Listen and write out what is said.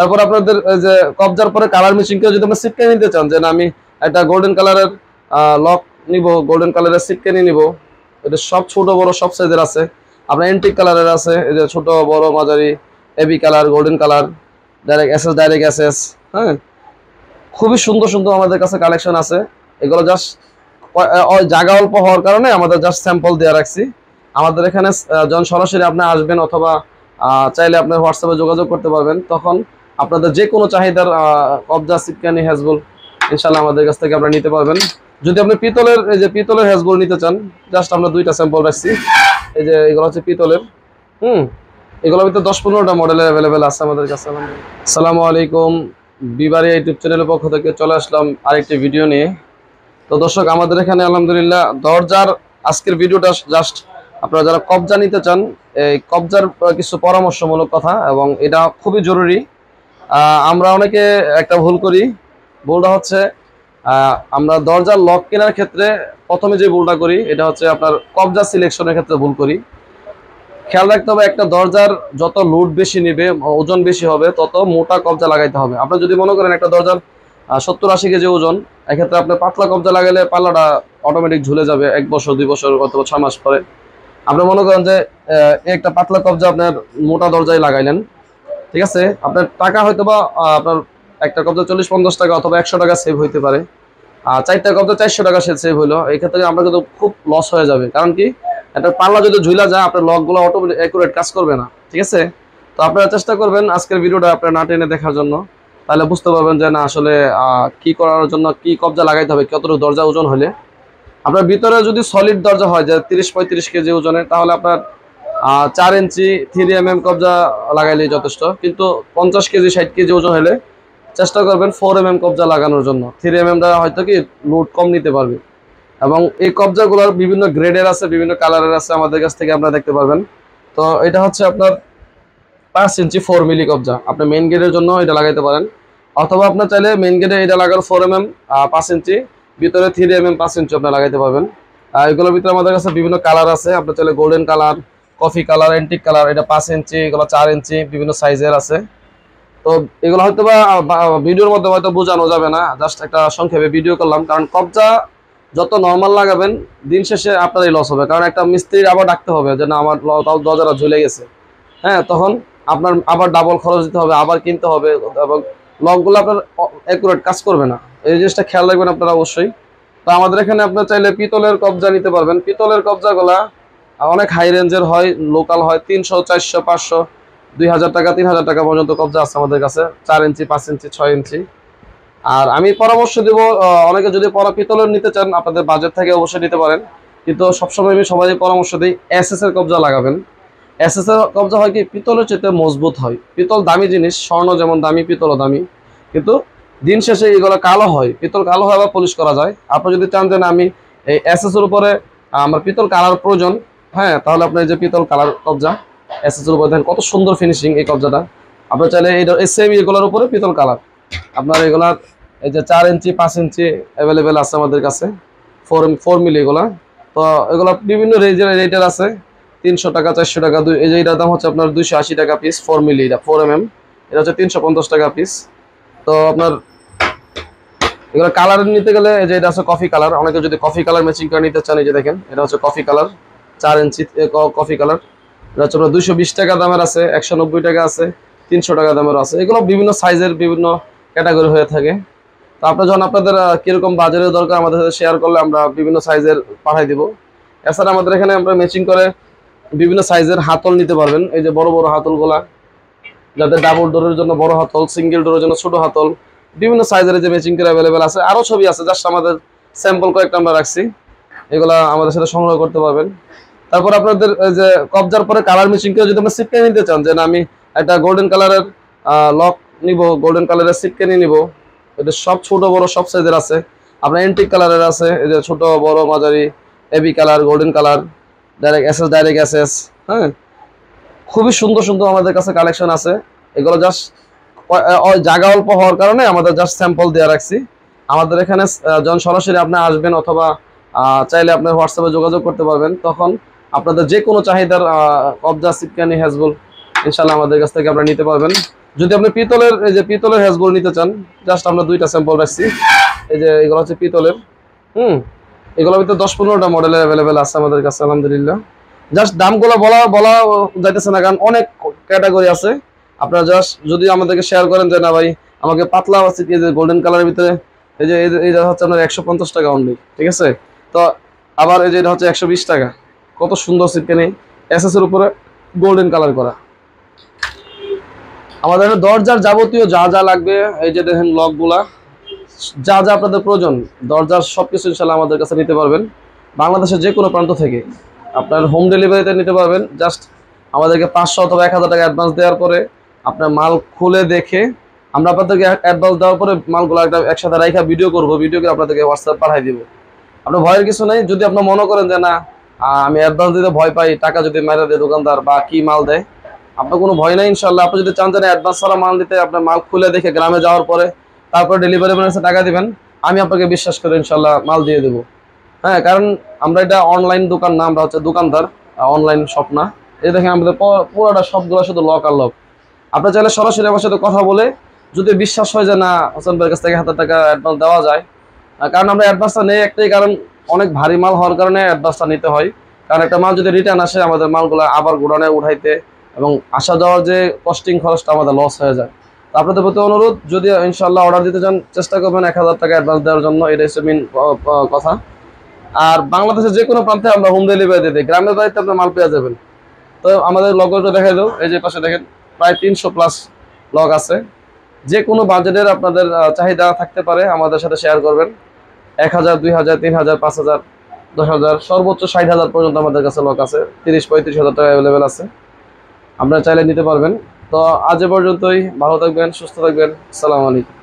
তারপর আপনাদের যে কবজার পরে কালার মেশিন করে যদি আপনি সিটকানি নিতে চান, যে না আমি একটা গোল্ডেন কালারের লক নিব, গোল্ডেন কালারের সিটকানি নিব, এটা সব ছোট বড় সব সাইজের আছে। আপনার এন্টিক কালারের আছে, এই যে ছোট বড় মাঝারি, এবি colour, golden colour, direct SS. হ্যাঁ, খুবই সুন্দর সুন্দর আমাদের কাছে কালেকশন আছে। এগুলো জাস্ট জায়গা অল্প হওয়ার কারণে আমাদের জাস্ট স্যাম্পল দেওয়া রাখছি। আমাদের এখানে যখন সরাসরি আপনি আসবেন অথবা চাইলে আপনি হোয়াটসঅ্যাপে যোগাযোগ করতে পারবেন, তখন আপনাদের যে কোনো চাহিদার কবজা, সিটকানি, হ্যাজবল ইনশাল্লাহ আমাদের কাছ থেকে আপনারা নিতে পারবেন। যদি আপনি পিতলের হ্যাজবল নিতে চান, জাস্ট আমরা 2টা স্যাম্পল রাখছি। এই যে এগুলো হচ্ছে পিতলের। এগুলোর ভিতরে 10-15টা মডেলের অ্যাভেলেবেল আছে আমাদের কাছে। আসসালামু আলাইকুম, বিবারি ইউটিউব চ্যানেলের পক্ষ থেকে চলে আসলাম আরেকটি ভিডিও নিয়ে। তো দর্শক, আমাদের এখানে আলহামদুলিল্লাহ দরজার আজকের ভিডিওটা জাস্ট আপনারা যারা কবজা নিতে চান, এই কবজার কিছু পরামর্শমূলক কথা, এবং এটা খুবই জরুরি। আমরা অনেকে একটা ভুল করি। ভুলটা হচ্ছে আমরা দরজার লক কেনার ক্ষেত্রে প্রথমে যে ভুলটা করি, এটা হচ্ছে আপনার কবজা সিলেকশনের ক্ষেত্রে ভুল করি। খেয়াল রাখতে হবে, একটা দরজার যত লোড বেশি নেবে, ওজন বেশি হবে, তত মোটা কবজা লাগাইতে হবে। আপনি যদি মনে করেন একটা দরজার 70-80 কেজি ওজন, এক্ষেত্রে আপনি পাতলা কবজা লাগাইলে পাল্লাটা অটোমেটিক ঝুলে যাবে 1 বছর 2 বছর অথবা 6 মাস পরে। আপনি মনে করেন যে একটা পাতলা কবজা আপনার মোটা দরজায় লাগাইলেন, ঠিক আছে, আপনার টাকা হয়তো বা আপনার একটা কবজা 40-50 টাকা অথবা 100 টাকা সেভ হইতে পারে। আর 4টা কবজা 400 টাকা সেভ হইলো, এই ক্ষেত্রে আমরা কিন্তু খুব লস হয়ে যাবে। কারণ কি, একটা পাল্লা যদি ঝুলা যায়, আপনার লকগুলো অটোমেটিক অ্যাকুরেট কাজ করবে না, ঠিক আছে। তো আপনারা চেষ্টা করবেন আজকের ভিডিওটা আপনারা না টেনে দেখার জন্য, তাহলে বুঝতে পারবেন যে না আসলে কি করার জন্য কি কবজা লাগাইতে হবে, কতটুকু দরজা ওজন হলে। আপনার ভিতরে যদি সলিড দরজা হয় যে 30-35 কেজি ওজনের, তাহলে আপনার 4 ইঞ্চি 3mm কবজা লাগাইলেই যথেষ্ট। কিন্তু 50 কেজি 60 কেজি ওজন হলে চেষ্টা করবেন 4mm কবজা লাগানোর জন্য। 3mmটা হয়তো কি লোড কম নিতে পারবে। এবং এই কবজাগুলোর বিভিন্ন গ্রেডের আছে, বিভিন্ন কালারের আছে, আমাদের কাছ থেকে আপনারা দেখতে পারবেন। তো এটা হচ্ছে আপনার 5 ইঞ্চি 4 মিলি কবজা। আপনি মেইন গেটের জন্য এটা লাগাইতে পারেন, অথবা আপনার চাইলে মেইন গেটে এটা লাগার 4mm 5 ইঞ্চি, ভিতরে 3mm 5 ইঞ্চি আপনি লাগাইতে পারবেন। এগুলোর ভিতরে আমাদের কাছে বিভিন্ন কালার আছে। আপনার চাইলে golden colour, coffee colour, antique colour, এটা 5 ইঞ্চি, এগুলো 4 ইঞ্চি, বিভিন্ন সাইজের আছে। তো এগুলো হয়তো বা ভিডিওর মধ্যে হয়তো বোঝানো যাবে না, জাস্ট একটা সংক্ষেপে ভিডিও করলাম। কারণ কবজা যত নর্মাল লাগাবেন, দিন শেষে আপনারই লস হবে। কারণ একটা মিস্ত্রি আবার ডাকতে হবে যে না আমার দরজাটা ঝুলে গেছে, হ্যাঁ, তখন আপনার আবার ডাবল খরচ দিতে হবে, আবার কিনতে হবে, এবং লকগুলো আপনার অ্যাকুরেট কাজ করবে না। এই জিনিসটা খেয়াল রাখবেন আপনারা অবশ্যই। তো আমাদের এখানে আপনার চাইলে পিতলের কবজা নিতে পারবেন। পিতলের কবজাগুলা অনেক হাই রেঞ্জের হয়, লোকাল হয় 300, 400, 500, 2000 টাকা, 3000 টাকা পর্যন্ত কবজা আছে আমাদের কাছে, 4 ইঞ্চি, 5 ইঞ্চি, 6 ইঞ্চি। আর আমি পরামর্শ দেব, অনেকে যদি পিতলের নিতে চান, আপনাদের বাজেট থেকে অবশ্যই নিতে পারেন। কিন্তু সবসময় আমি সবাই পরামর্শ দিই এসএস এর কবজা লাগাবেন। এসএস এর কবজা হয় কি, পিতলের চেয়ে মজবুত হয়। পিতল দামি জিনিস, স্বর্ণ যেমন দামি, পিতলও দামি, কিন্তু দিন শেষে এগুলো কালো হয়। পিতল কালো হয়, আবার পলিশ করা যায়। আপনি যদি চান যে আমি এই এসএস এর উপরে আমার পিতল কালার প্রয়োজন, হ্যাঁ, তাহলে আপনি যে পিতল কালার কবজা এসএস এর উপরে দেখেন কত সুন্দর ফিনিশিং এই কবজাটা। আপনি চাইলে এই সেম এগুলোর উপরে পিতল কালার আপনার এগুলার এই যে 4 ইঞ্চি 5 ইঞ্চি অ্যাভেলেবেল আছে আমাদের কাছে, 4 মিলি এগুলা। তো এগুলা বিভিন্ন রেটের আছে, 300 টাকা, 400 টাকা। এই যে এটার দাম হচ্ছে আপনার 280 টাকা পিস, 4 মিলি, এটা 4mm, এটা হচ্ছে 350 টাকা পিস। তো আপনার এগুলো কালার নিতে গেলে এই যে এটা আছে কফি কালার। অনেকে যদি কফি কালার ম্যাচিং করে নিতে চান, এই যে দেখেন এটা হচ্ছে কফি কালার, 4 ইঞ্চি কফি কালার। এটা হচ্ছে আপনার 220 টাকা দামের আছে, 190 টাকা আছে, 300 টাকা দামের আছে। এগুলো বিভিন্ন সাইজের বিভিন্ন ক্যাটাগরি হয়ে থাকে। তো আপনার যখন আপনাদের কিরকম বাজারের দরকার আমাদের সাথে শেয়ার করলে আমরা বিভিন্ন সাইজের পাঠাই দিব। এছাড়া আমাদের এখানে আমরা ম্যাচিং করে বিভিন্ন সাইজের হাতল নিতে পারবেন। এই যে বড় বড় হাতলগুলা, যাদের ডাবল ডোরের জন্য বড় হাতল, সিঙ্গেল ডোরের জন্য ছোট হাতল, বিভিন্ন সাইজের যে ম্যাচিং করে অ্যাভেলেবেল আছে। আরও ছবি আছে, জাস্ট আমাদের স্যাম্পল কয়েকটা আমরা রাখছি, এগুলা আমাদের সাথে সংগ্রহ করতে পারবেন। তারপর আপনাদের যে কবজার পরে কালার ম্যাচিং করে যদি আপনি সিটকানি নিতে চান, যে না আমি একটা গোল্ডেন কালারের লক নিব, গোল্ডেন কালারের সিটকানি নিব, এটা সব ছোট বড় সব সাইজের আছে। আপনার এন্টিক কালারের আছে, এই যে ছোট বড় মাঝারি, এবি colour, golden colour, direct SS. হ্যাঁ, খুবই সুন্দর সুন্দর আমাদের কাছে কালেকশন আছে। এগুলো জাস্ট জায়গা অল্প হওয়ার কারণে আমাদের জাস্ট স্যাম্পল দেওয়া রাখছি। আমাদের এখানে যখন সরাসরি আপনি আসবেন অথবা চাইলে আপনি হোয়াটসঅ্যাপে যোগাযোগ করতে পারবেন, তখন আপনাদের যে কোনো চাহিদার কবজা, সিটকানি, হ্যাজবল ইনশাল্লাহ আমাদের কাছ থেকে আপনারা নিতে পারবেন। যদি আপনি পিতলের এই যে পিতলের হ্যাজবোল নিতে চান, জাস্ট আমরা 2টা স্যাম্পল রাখছি। এই যে এগুলো হচ্ছে পিতলের, এগুলোর ভিতরে 10-15টা মডেলের অ্যাভেলেবেল আছে আমাদের কাছে আলহামদুলিল্লাহ। জাস্ট দামগুলো বলা যাইতেছে না, কারণ অনেক ক্যাটাগরি আছে। আপনারা জাস্ট যদি আমাদেরকে শেয়ার করেন যে না ভাই আমাকে পাতলা আছে কি, যে গোল্ডেন কালারের ভিতরে এই যে এটা হচ্ছে আপনার 150 টাকা অনলি, ঠিক আছে। তো আবার এই যে এটা হচ্ছে 120 টাকা। কত সুন্দর সিটকানি, এসএস এর উপরে গোল্ডেন কালার করা। আমাদের দরজার যাবতীয় যা যা লাগবে, এই যে দেখেন লকগুলা, যা যা আপনাদের প্রয়োজন দরজার সবকিছু ইনশাআল্লাহ আমাদের কাছে নিতে পারবেন। বাংলাদেশের যে কোনো প্রান্ত থেকে আপনার হোম ডেলিভারিতে নিতে পারবেন। জাস্ট আমাদেরকে 500 অথবা 1000 টাকা অ্যাডভান্স দেওয়ার পরে আপনার মাল খুলে দেখে আমরা আপনাদেরকে অ্যাডভান্স দেওয়ার পরে মালগুলো একসাথে রাইখা ভিডিও করবো, ভিডিও করে আপনাদেরকে হোয়াটসঅ্যাপ পাঠিয়ে দিব। আপনার ভয়ের কিছু নেই। যদি আপনার মনে করেন যে না আমি অ্যাডভান্স দিতে ভয় পাই, টাকা যদি মেরে দেয় দোকানদার বা কি মাল দেয়, আপনার কোনো ভয় নাই ইনশাল্লাহ। আপনি যদি চান যে অ্যাডভান্স ছাড়া মাল দিতে, আপনার মাল খুলে দেখে গ্রামে যাওয়ার পরে তারপর ডেলিভারি ম্যানের কাছে টাকা দিবেন, আমি আপনাকে বিশ্বাস করে ইনশাল্লাহ মাল দিয়ে দেবো। হ্যাঁ, কারণ আমরা এটা অনলাইন দোকান না, আমরা হচ্ছে দোকানদার, অনলাইন শপ না। এই দেখেন আমাদের পুরোটা সবগুলো শুধু লক আর লক। আপনার চাইলে সরাসরি আমার সাথে কথা বলে যদি বিশ্বাস হয় যে না হোসেন ভাইয়ের কাছ থেকে 1000 টাকা অ্যাডভান্স দেওয়া যায়, কারণ আমরা অ্যাডভান্সটা নেই একটাই কারণ, অনেক ভারী মাল হওয়ার কারণে অ্যাডভান্সটা নিতে হয়। কারণ একটা মাল যদি রিটার্ন আসে আমাদের মালগুলো আবার গোডাউনে উঠাইতে এবং আসা যাওয়ার যে কস্টিং খরচটা আমাদের লস হয়ে যায়। তো আপনাদের প্রতি অনুরোধ, যদি ইনশাল্লাহ অর্ডার দিতে চান চেষ্টা করবেন 1000 টাকা অ্যাডভান্স দেওয়ার জন্য, এটাই হচ্ছে মেন কথা। আর বাংলাদেশের যে কোনো প্রান্তে আমরা হোম ডেলিভারি দিয়ে দিই, গ্রামের বাড়িতে আপনার মাল পেয়ে যাবেন। তো আমাদের লগটা দেখাই দাও, এই যে পাশে দেখেন প্রায় 300+ লগ আছে। যে কোনো বাজেটের আপনাদের চাহিদা থাকতে পারে আমাদের সাথে শেয়ার করবেন। 1000, 2000, 3000, 5000, 10,000, সর্বোচ্চ 60,000 পর্যন্ত আমাদের কাছে লক আছে। 30-35 হাজার টাকা অ্যাভেলেবেল আছে, আপনারা চাইলে নিতে পারবেন। তো আজ এ পর্যন্তই, ভালো থাকবেন, সুস্থ থাকবেন, আসসালামু আলাইকুম।